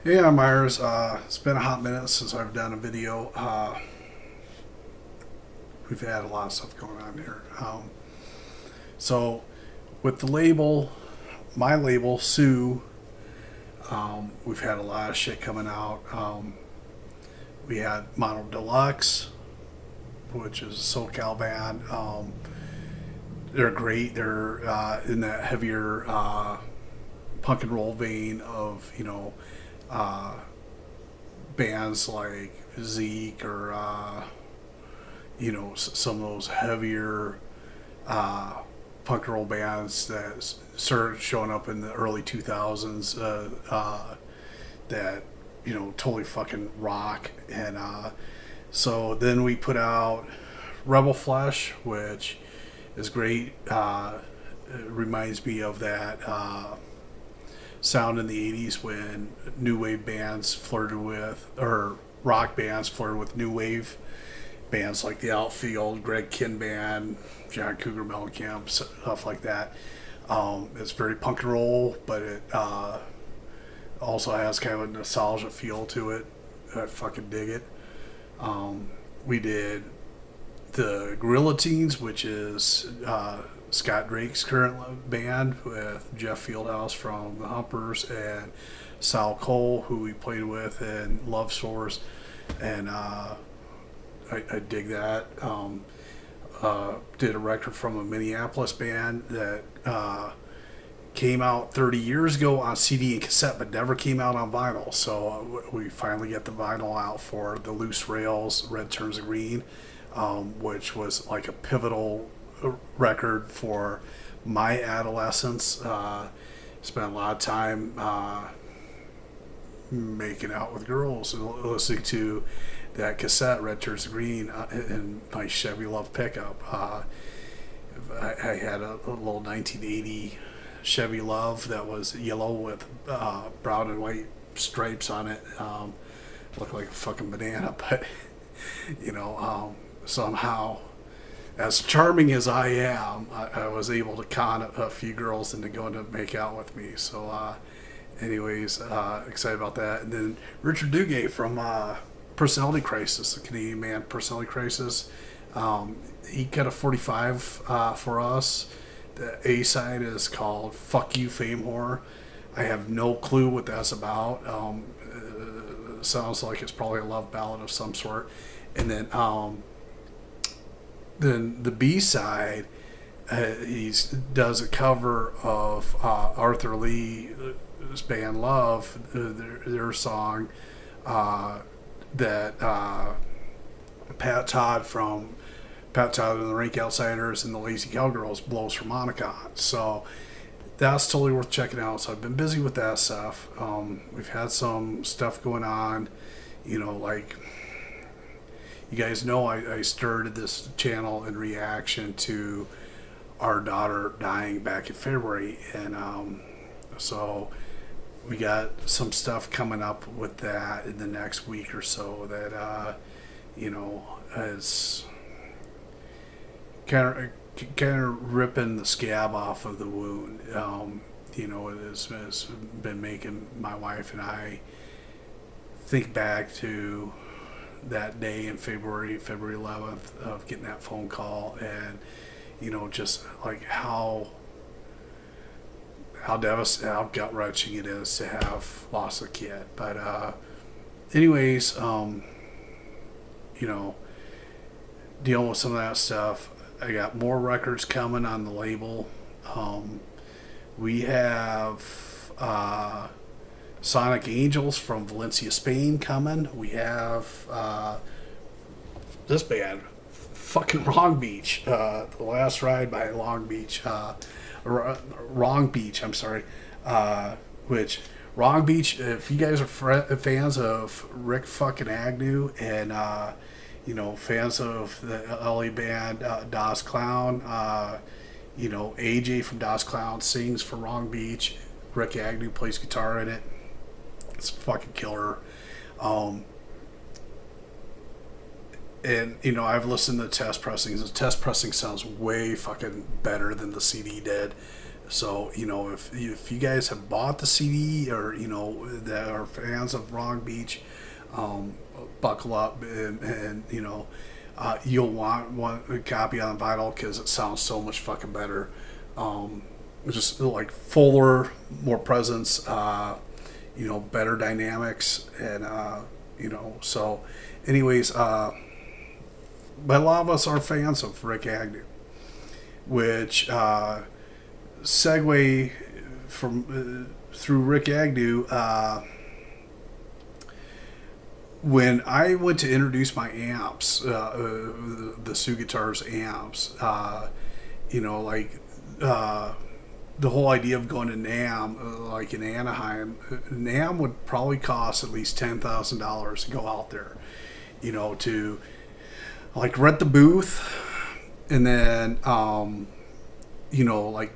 Hey, I'm Myers. It's been a hot minute since I've done a video. We've had a lot of stuff going on here. So, with the label, my label, Sue, we've had a lot of shit coming out. We had Mono Deluxe, which is a SoCal band. They're great. They're in that heavier punk and roll vein of, uh, bands like Zeke or some of those heavier punk and roll bands that started showing up in the early 2000s that totally fucking rock. And so then we put out Rebel Flesh, which is great. It reminds me of that sound in the 80s when new wave bands flirted with, or rock bands flirted with new wave bands like the Outfield, Greg Kihn Band, John Cougar Mellencamp, stuff like that. It's very punk and roll, but it also has kind of a nostalgia feel to it. I fucking dig it. We did the Gorilla Teens, which is Scott Drake's current band with Jeff Fieldhouse from the Humpers and Sal Cole, who we played with in Love Source, and I dig that. Did a record from a Minneapolis band that came out 30 years ago on CD and cassette, but never came out on vinyl. So we finally get the vinyl out for the Loose Rails, Red Turns to Green, which was like a pivotal record for my adolescence. Spent a lot of time making out with girls and listening to that cassette, Red Turns to Green, in my Chevy Love pickup. I had a little 1980 Chevy Love that was yellow with brown and white stripes on it. Looked like a fucking banana, but somehow, as charming as I am, I was able to con a few girls into going to make out with me. So, anyways, excited about that. And then Richard Duguay from Personality Crisis, the Canadian band Personality Crisis. He got a 45 for us. The A side is called Fuck You Fame Whore. I have no clue what that's about. It sounds like it's probably a love ballad of some sort. And then the B side, he does a cover of Arthur Lee's band Love, their song that Pat Todd and the Rikk Outsiders and the Lazy Cowgirls blows harmonica on. So that's totally worth checking out. So I've been busy with that stuff. We've had some stuff going on, like you guys know I started this channel in reaction to our daughter dying back in February. And so we got some stuff coming up with that in the next week or so that, is kind of ripping the scab off of the wound. It has been making my wife and I think back to that day in February 11th, of getting that phone call, and just like how devastating, how gut wrenching it is to have lost a kid. But anyways, dealing with some of that stuff. I got more records coming on the label. We have Sonic Angels from Valencia, Spain coming. We have this band, fucking Wrong Beach, The Last Ride by Long Beach, Wrong Beach, I'm sorry, which Wrong Beach, if you guys are fans of Rikk fucking Agnew and fans of the LA band Das Clown, AJ from Das Clown sings for Wrong Beach. Rikk Agnew plays guitar in it. It's fucking killer. And I've listened to test pressings. The test pressing sounds way fucking better than the CD did. So, if you guys have bought the CD, or, that are fans of Wrong Beach, buckle up, and you'll want a copy on vinyl because it sounds so much fucking better. Just like fuller, more presence, better dynamics, and, so anyways, but a lot of us are fans of Rikk Agnew, which, segue from through Rikk Agnew. When I went to introduce my amps, the Sioux Guitars amps, the whole idea of going to NAMM, like in Anaheim, NAMM would probably cost at least $10,000 to go out there, to like rent the booth, and then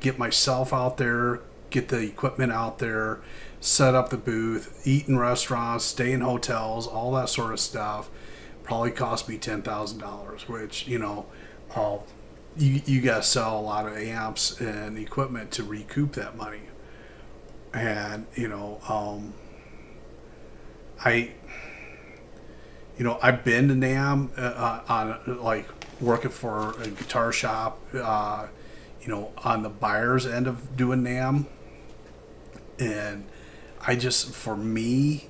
get myself out there, get the equipment out there, set up the booth, eat in restaurants, stay in hotels, all that sort of stuff. Probably cost me $10,000, which, you got to sell a lot of amps and equipment to recoup that money. And, I've been to NAMM on like working for a guitar shop, on the buyer's end of doing NAMM. And for me,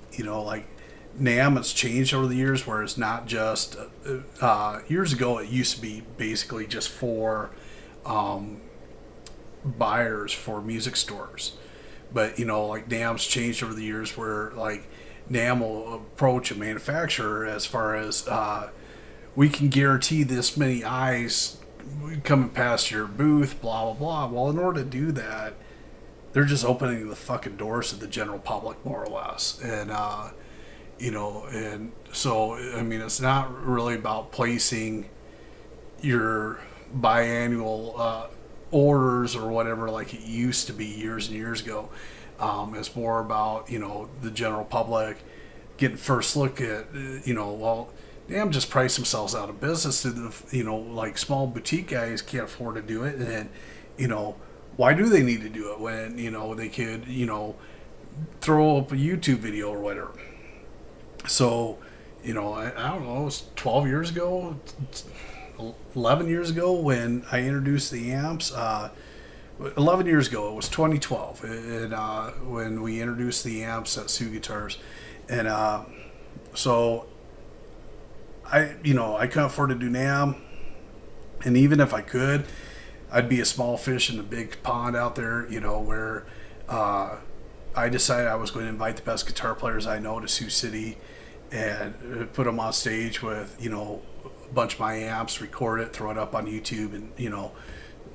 NAMM has changed over the years, where it's not just, years ago it used to be basically just for buyers for music stores. But, NAMM's changed over the years, where like NAMM will approach a manufacturer as far as, we can guarantee this many eyes coming past your booth, blah, blah, blah. Well, in order to do that, they're just opening the fucking doors to the general public, more or less. And, and so, it's not really about placing your biannual orders or whatever like it used to be years and years ago. It's more about, the general public getting first look at, NAMM just price themselves out of business to the, like small boutique guys can't afford to do it. And, why do they need to do it when, they could, throw up a YouTube video or whatever? So, I don't know, it was 12 years ago, 11 years ago when I introduced the amps. 11 years ago, it was 2012, and when we introduced the amps at Sioux Guitars. And so I couldn't afford to do NAMM, and even if I could, I'd be a small fish in a big pond out there, where I decided I was going to invite the best guitar players I know to Sioux City and put them on stage with, a bunch of my amps, record it, throw it up on YouTube, and,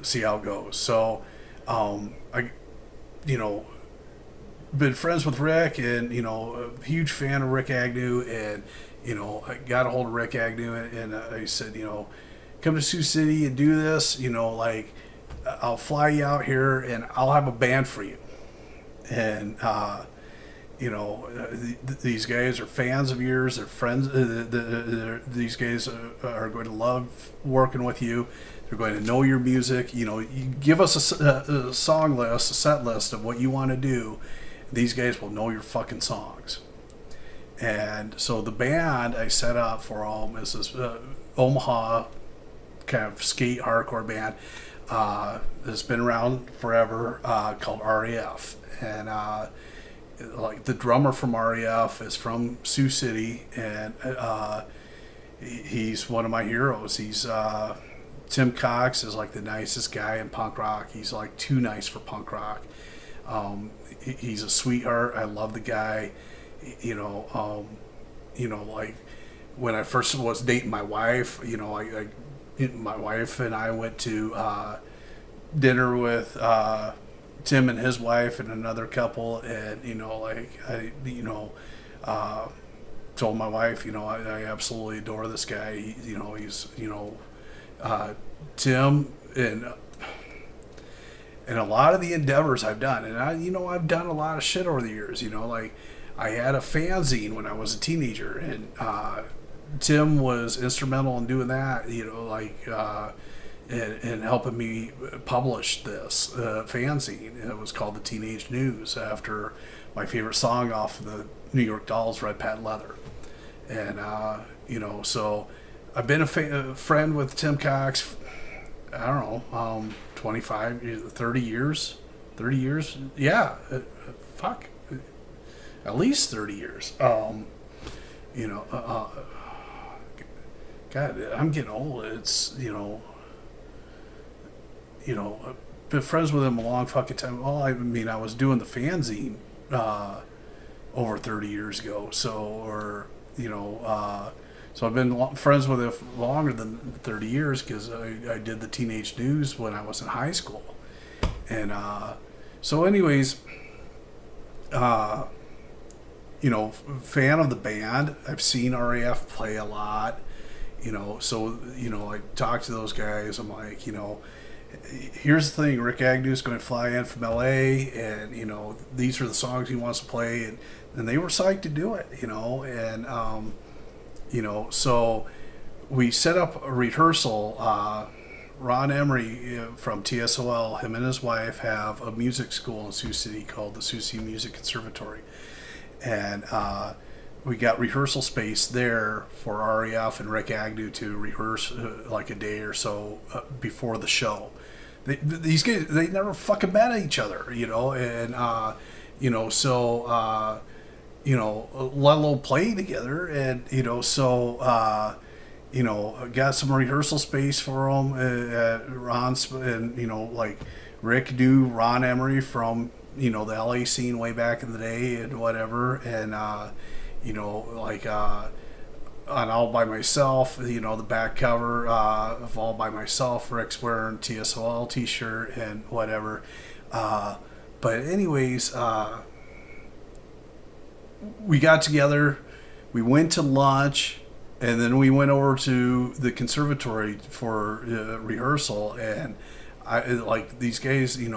see how it goes. So, been friends with Rikk, and, a huge fan of Rikk Agnew, and, I got a hold of Rikk Agnew, and I said, come to Sioux City and do this, I'll fly you out here and I'll have a band for you. And, these guys are fans of yours, they're friends, these guys are going to love working with you. They're going to know your music. You give us a song list, a set list of what you want to do. These guys will know your fucking songs. And so the band I set up for them is this Omaha kind of skate hardcore band that's been around forever, called RAF. And like the drummer from RAF is from Sioux City, and he's one of my heroes. He's Tim Cox is like the nicest guy in punk rock. He's like too nice for punk rock. He's a sweetheart. I love the guy. Like when I first was dating my wife, my wife and I went to dinner with Tim and his wife and another couple, and I told my wife, I absolutely adore this guy. He's Tim, and a lot of the endeavors I've done, and I've done a lot of shit over the years. Like I had a fanzine when I was a teenager, and Tim was instrumental in doing that. and helping me publish this fanzine. It was called the Teenage News, after my favorite song off of the New York Dolls, Red Patent Leather. And so I've been a friend with Tim Cox, I don't know, 25, 30 years. 30 years? Yeah. Fuck. At least 30 years. God, I'm getting old. It's, I've been friends with him a long fucking time. Well, I mean, I was doing the fanzine over 30 years ago. So I've been friends with him longer than 30 years, because I did the Teenage News when I was in high school. And so anyways, fan of the band. I've seen RAF play a lot, so I talked to those guys. I'm like, here's the thing, Rikk Agnew's going to fly in from LA, and these are the songs he wants to play, and they were psyched to do it, and so we set up a rehearsal. Ron Emery from TSOL, him and his wife have a music school in Sioux City called the Sioux City Music Conservatory. And we got rehearsal space there for RAF and Rikk Agnew to rehearse like a day or so before the show. These guys, they never fucking met each other, and let alone play together. And got some rehearsal space for them at Ron's, and Rikk knew Ron Emery from the LA scene way back in the day and whatever, and on All By Myself, the back cover of All By Myself, Rick's wearing TSOL t-shirt and whatever, but anyways, we got together, we went to lunch, and then we went over to the conservatory for rehearsal. And these guys, they'd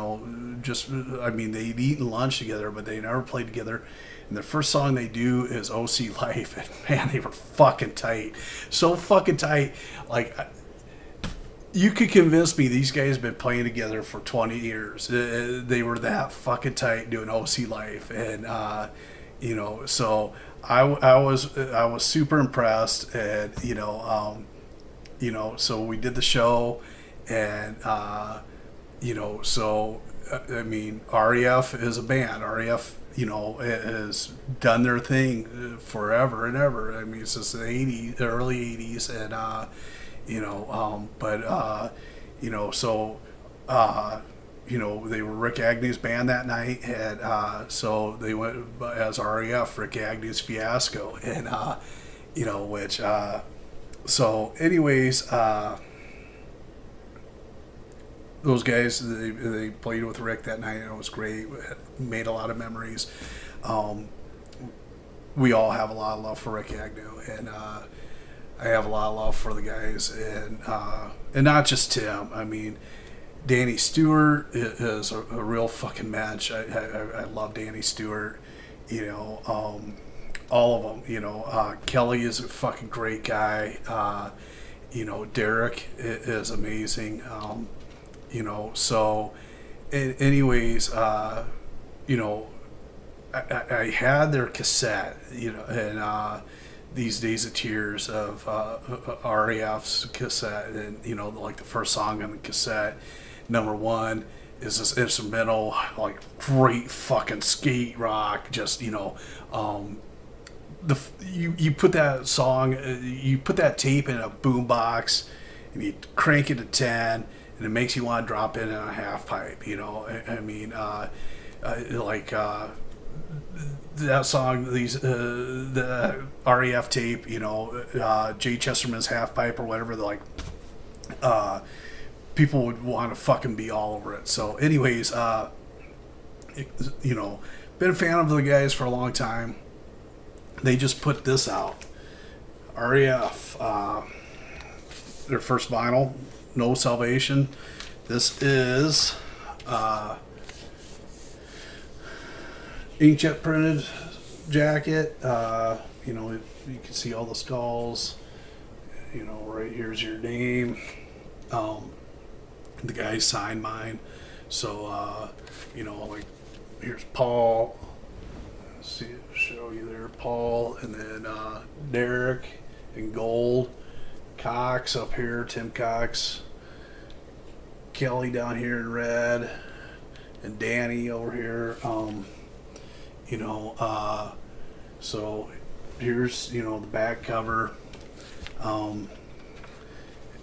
eaten lunch together, but they never played together. And the first song they do is OC Life. And man, they were fucking tight. So fucking tight. You could convince me these guys have been playing together for 20 years. They were that fucking tight doing OC Life. And, so I was super impressed, and so we did the show, and RAF is a band. RAF has done their thing forever and ever. I mean, since the early 80s, and they were Rikk Agnew's band that night, and so they went as RAF, Rikk Agnew's Fiasco, and so anyways, those guys, they played with Rikk that night, and it was great. Made a lot of memories. We all have a lot of love for Rikk Agnew, and I have a lot of love for the guys, and not just Tim. I mean, Danny Stewart is a real fucking match. I love Danny Stewart. All of them. Kelly is a fucking great guy. Derek is amazing. So, anyways, I had their cassette. And These Days of Tears of RAF's cassette, and the first song on the cassette, number one, is this instrumental, great fucking skate rock. Just you put that song, you put that tape in a boombox, and you crank it to 10, and it makes you want to drop in a half pipe. That song, the RAF tape, Jay Chesterman's Half Pipe or whatever, people would want to fucking be all over it. So anyways, been a fan of the guys for a long time. They just put this out. RAF, their first vinyl, No Salvation. This is inkjet printed jacket. You can see all the skulls. Right here's your name. the guy signed mine. So, like, here's Paul. Let's see, show you there, Paul, and then Derek in gold, Cox up here, Tim Cox, Kelly down here in red, and Danny over here. So here's the back cover,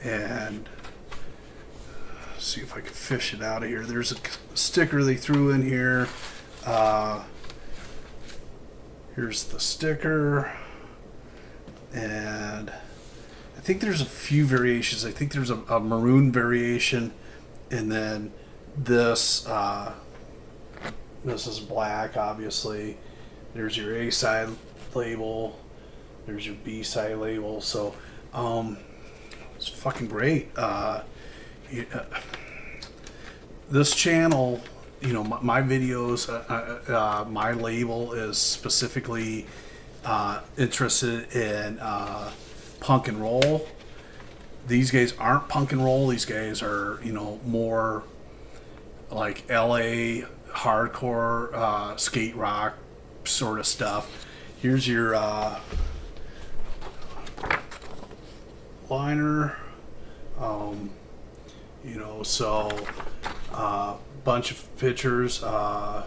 and see if I can fish it out of here. There's a sticker they threw in here. Here's the sticker, and I think there's a few variations. I think there's a maroon variation, and then this is black, obviously. There's your A side label. There's your B side label. So it's fucking great. This channel, my videos, my label is specifically interested in punk and roll. These guys aren't punk and roll. These guys are, more like LA hardcore, skate rock sort of stuff. Here's your liner. Bunch of pictures, I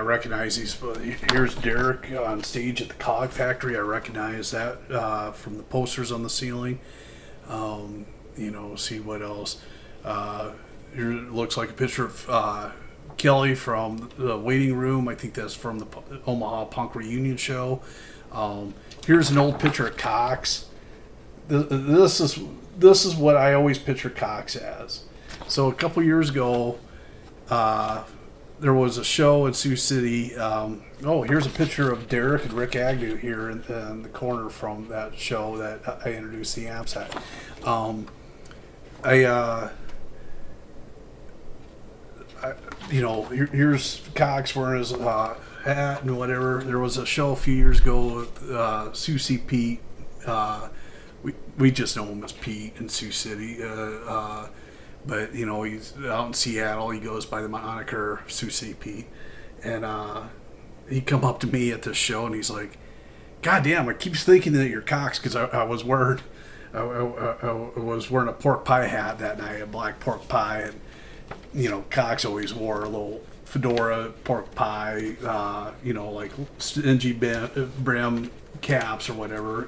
recognize these. Here's Derek on stage at the Cog Factory. I recognize that from the posters on the ceiling. See what else. Here looks like a picture of Kelly from the waiting room. I think that's from the Omaha Punk Reunion show. Here's an old picture of Cox. This is what I always picture Cox as. So a couple years ago, there was a show in Sioux City. Here's a picture of Derek and Rikk Agnew here in the corner from that show that I introduced the amps at. Here's Cox wearing his hat and whatever. There was a show a few years ago with Sioux City Pete. We just know him as Pete in Sioux City. But he's out in Seattle. He goes by the moniker Sioux City Pete. And he come up to me at this show and he's like, "God damn, I keep thinking that you're Cox," because I was wearing a pork pie hat that night, a black pork pie, and Cox always wore a little fedora pork pie, like stingy brim caps or whatever,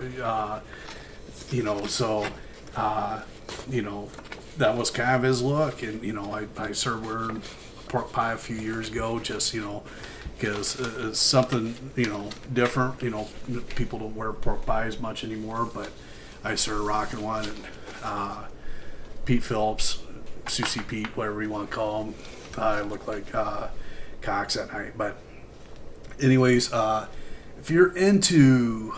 that was kind of his look. And I started wearing pork pie a few years ago, just because it's something different. People don't wear pork pie as much anymore, but I started rocking one. And Pete Phillips, Sioux City Pete, whatever you want to call him, I looked like Cox that night. But anyways, if you're into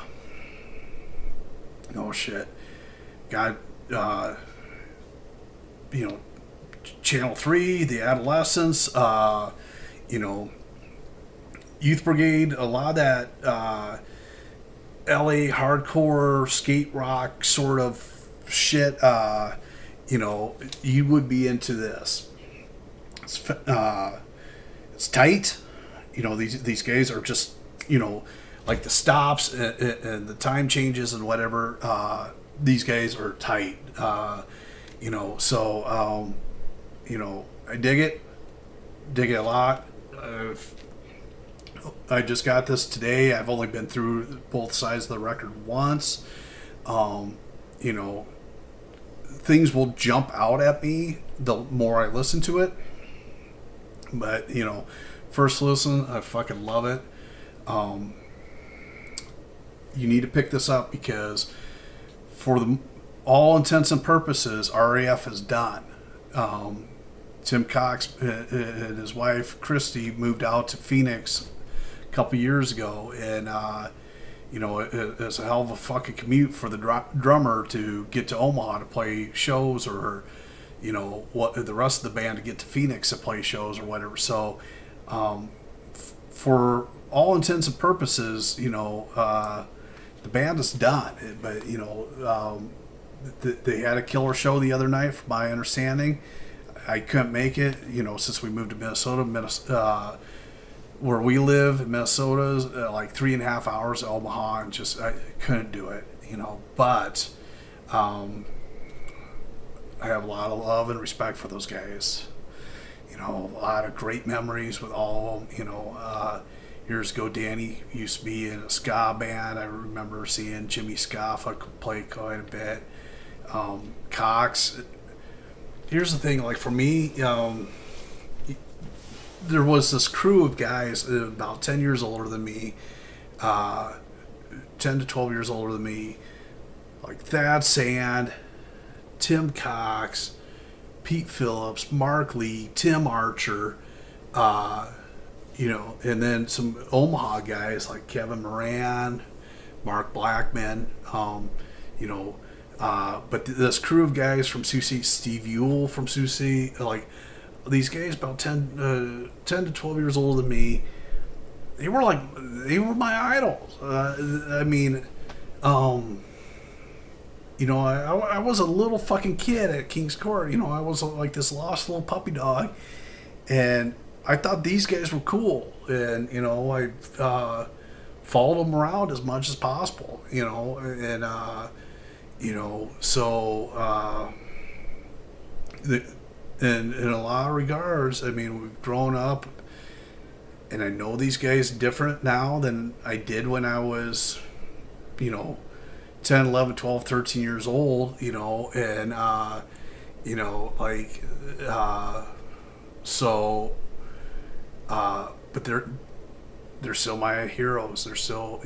Channel 3, The Adolescents, Youth Brigade, a lot of that LA hardcore skate rock sort of shit, you would be into this. It's tight. These guys are just, like the stops and the time changes and whatever. These guys are tight. I dig it a lot. I just got this today. I've only been through both sides of the record once. Things will jump out at me the more I listen to it. But, first listen, I fucking love it. You need to pick this up because for all intents and purposes, RAF is done. Tim Cox and his wife, Christy, moved out to Phoenix a couple years ago. And, it's a hell of a fucking commute for the drummer to get to Omaha to play shows, or what the rest of the band to get to Phoenix to play shows or whatever. So for all intents and purposes, the band is done. But they had a killer show the other night, from my understanding. I couldn't make it, since we moved to Minnesota. Where we live in Minnesota is like 3.5 hours to Omaha, and I couldn't do it, But I have a lot of love and respect for those guys. A lot of great memories with all of them. Years ago, Danny used to be in a ska band. I remember seeing Jimmy Scoffa play quite a bit. Cox. Here's the thing, like for me, there was this crew of guys about 10 years older than me, 10 to 12 years older than me, like Thad Sand, Tim Cox, Pete Phillips, Mark Lee, Tim Archer, and then some Omaha guys like Kevin Moran, Mark Blackman, but this crew of guys from Sioux City, Steve Ewell from Sioux City, like these guys about 10 to 12 years older than me, they were my idols. I was a little fucking kid at King's Court. I was like this lost little puppy dog, and I thought these guys were cool, and I followed them around as much as possible. And in a lot of regards, we've grown up, and I know these guys different now than I did when I was, 10, 11, 12, 13 years old, but they're still my heroes. They're still,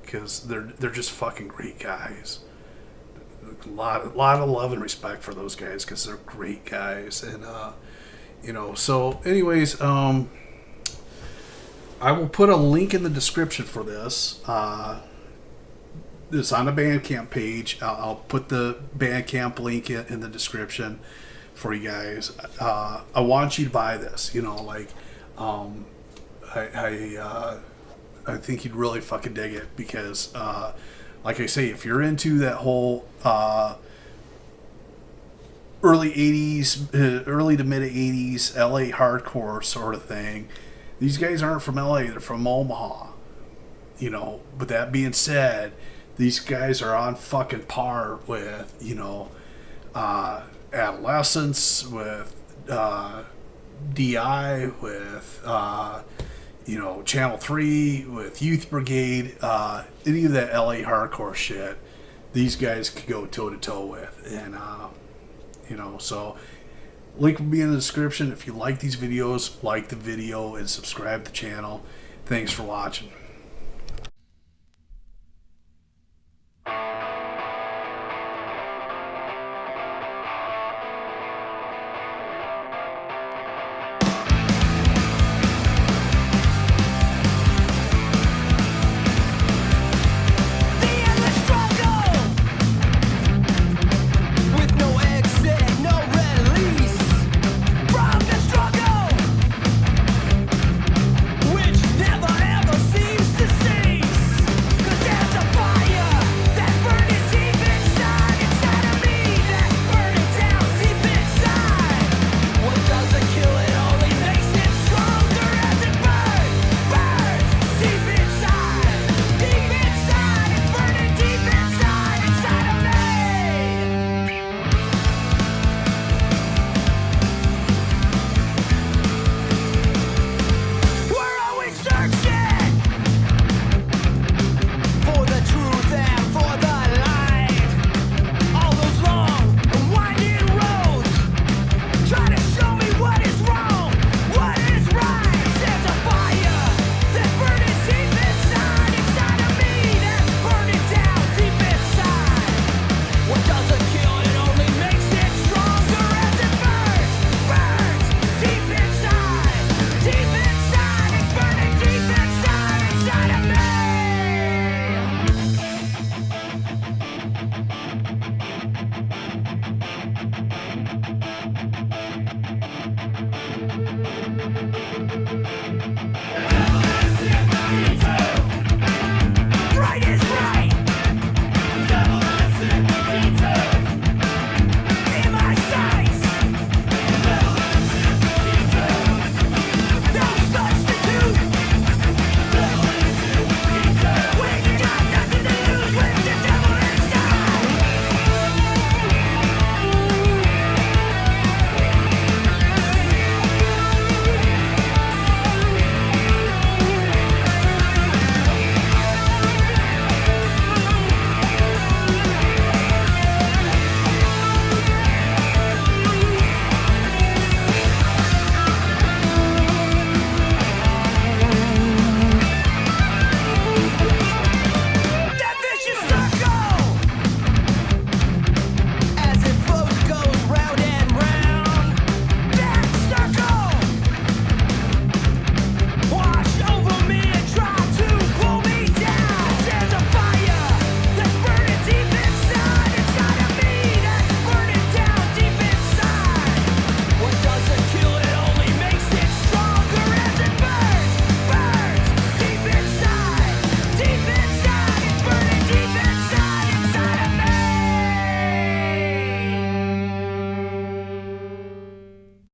because they're just fucking great guys. A lot of love and respect for those guys, because they're great guys. And so anyways, I will put a link in the description for this. It's on the Bandcamp page. I'll put the Bandcamp link in the description for you guys. I want you to buy this. I think you'd really fucking dig it, because like I say, if you're into that whole early 80s, early to mid 80s LA hardcore sort of thing, these guys aren't from LA, they're from Omaha. But that being said, these guys are on fucking par with, Adolescence, with DI, with Channel 3, with Youth Brigade, any of that LA hardcore shit, these guys could go toe to toe with. And so link will be in the description. If you like these videos, like the video and subscribe to the channel. Thanks for watching.